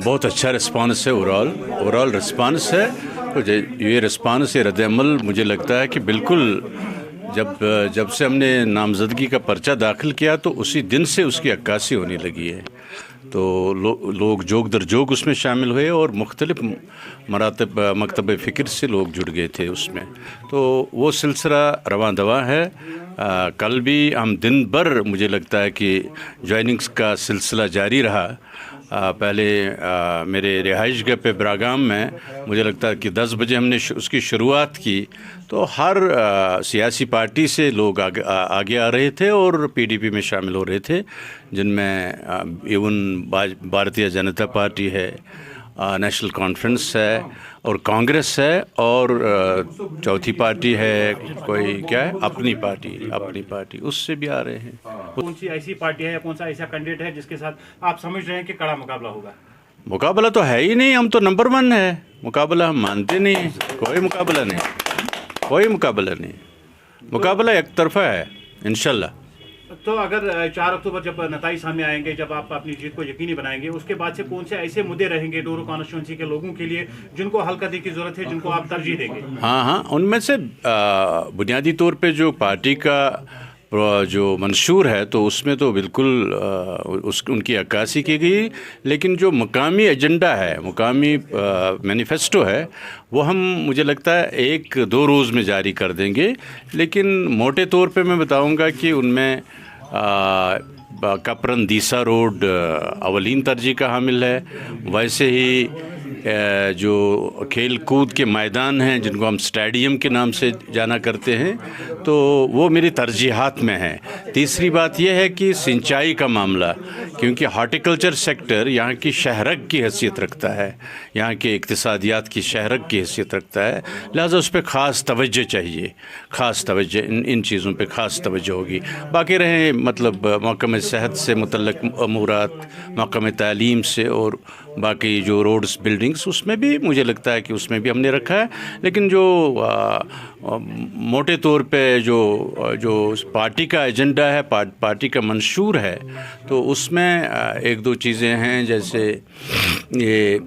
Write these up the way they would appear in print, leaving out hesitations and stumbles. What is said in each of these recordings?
بہت اچھا رسپانس ہے، اوورال رسپانس ہے. تو یہ رسپانس، یہ رد عمل مجھے لگتا ہے کہ بالکل جب سے ہم نے نامزدگی کا پرچہ داخل کیا تو اسی دن سے اس کی عکاسی ہونے لگی ہے. تو لوگ جوگ در جوگ اس میں شامل ہوئے اور مختلف مراتب مکتب فکر سے لوگ جڑ گئے تھے اس میں. تو وہ سلسلہ رواں دواں ہے. کل بھی ہم دن بھر مجھے لگتا ہے کہ جوائننگز کا سلسلہ جاری رہا. پہلے میرے رہائش گاہ پہ براگام میں مجھے لگتا ہے کہ 10 بجے ہم نے اس کی شروعات کی. تو ہر سیاسی پارٹی سے لوگ آگے آ رہے تھے اور پی ڈی پی میں شامل ہو رہے تھے، جن میں ایون بھارتیہ جنتا پارٹی ہے، نیشنل کانفرنس ہے اور کانگریس ہے، اور چوتھی پارٹی ہے کوئی کیا ہے اپنی پارٹی اس سے بھی آ رہے ہیں. کون سی ایسی پارٹی ہے یا کون سا ایسا کینڈیڈیٹ ہے جس کے ساتھ آپ سمجھ رہے ہیں کہ کڑا مقابلہ ہوگا؟ مقابلہ تو ہے ہی نہیں، ہم تو نمبر 1 ہے. مقابلہ ہم مانتے نہیں، کوئی مقابلہ نہیں. مقابلہ ایک طرفہ ہے انشاءاللہ. تو اگر 4 اکتوبر جب نتائج سامنے آئیں گے، جب آپ اپنی جیت کو یقینی بنائیں گے، اس کے بعد سے کون سے ایسے مدعے رہیں گے ڈورو کانسٹیچوئنسی کے لوگوں کے لیے جن کو حل کرنے کی ضرورت ہے، جن کو آپ ترجیح دیں گے؟ ہاں ان میں سے بنیادی طور پہ جو پارٹی کا جو منشور ہے تو اس میں تو بالکل ان کی عکاسی کی گئی. لیکن جو مقامی ایجنڈا ہے، مقامی مینیفیسٹو ہے، وہ ہم مجھے لگتا ہے 1-2 روز میں جاری کر دیں گے. لیکن موٹے طور پہ میں بتاؤں گا کہ ان میں کپرن دیسا روڈ اولین ترجیح کا حامل ہے. ویسے ہی جو کھیل کود کے میدان ہیں جن کو ہم اسٹیڈیم کے نام سے جانا کرتے ہیں، تو وہ میری ترجیحات میں ہیں. تیسری بات یہ ہے کہ سنچائی کا معاملہ، کیونکہ ہارٹیکلچر سیکٹر یہاں کی شہرک کی حیثیت رکھتا ہے، یہاں کے اقتصادیات کی شہرک کی حیثیت رکھتا ہے. لہٰذا اس پہ خاص توجہ چاہیے، خاص توجہ ان چیزوں پہ خاص توجہ ہوگی. باقی رہیں مطلب محکمہ صحت سے متعلق امورات، محکمہ تعلیم سے اور باقی جو روڈز بلڈنگز، اس میں بھی مجھے لگتا ہے کہ اس میں بھی ہم نے رکھا ہے. لیکن جو موٹے طور پہ جو پارٹی کا ایجنڈا ہے، پارٹی کا منشور ہے، تو اس میں 1-2 چیزیں ہیں، جیسے یہ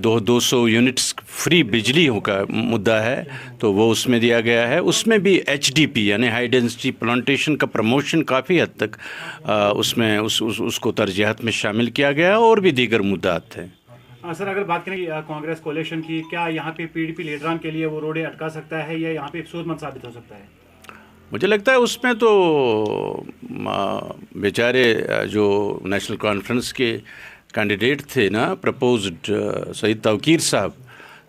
200 یونٹس فری بجلی کا مدعا ہے تو وہ اس میں دیا گیا ہے. اس میں بھی HDP یعنی ہائی ڈینسٹی پلانٹیشن کا پروموشن کافی حد تک اس میں اس کو ترجیحات میں شامل کیا گیا، اور بھی دیگر مدعات ہیں. سر، اگر بات کریں کانگریس کولیشن کی، کیا یہاں پہ PDP لیڈران کے لیے وہ روڑے اٹکا سکتا ہے یا یہاں پہ ایک سود مند ثابت ہو سکتا ہے؟ مجھے لگتا ہے اس میں تو بیچارے جو نیشنل کانفرنس کے کینڈیڈیٹ تھے نا، پرپوزڈ سعید توقیر صاحب،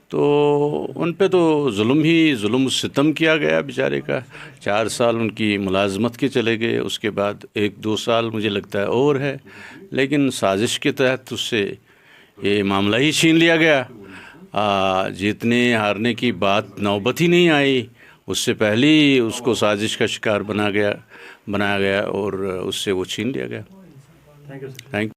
تو ان پہ تو ظلم و ستم کیا گیا بیچارے کا. 4 سال ان کی ملازمت کے چلے گئے، اس کے بعد 1-2 سال مجھے لگتا ہے اور ہے. لیکن سازش کے تحت اس سے یہ معاملہ ہی چھین لیا گیا. جیتنے ہارنے کی بات نوبت ہی نہیں آئی، اس سے پہلے ہی اس کو سازش کا شکار بنایا گیا اور اس سے وہ چھین لیا گیا. Thank you sir. تھینک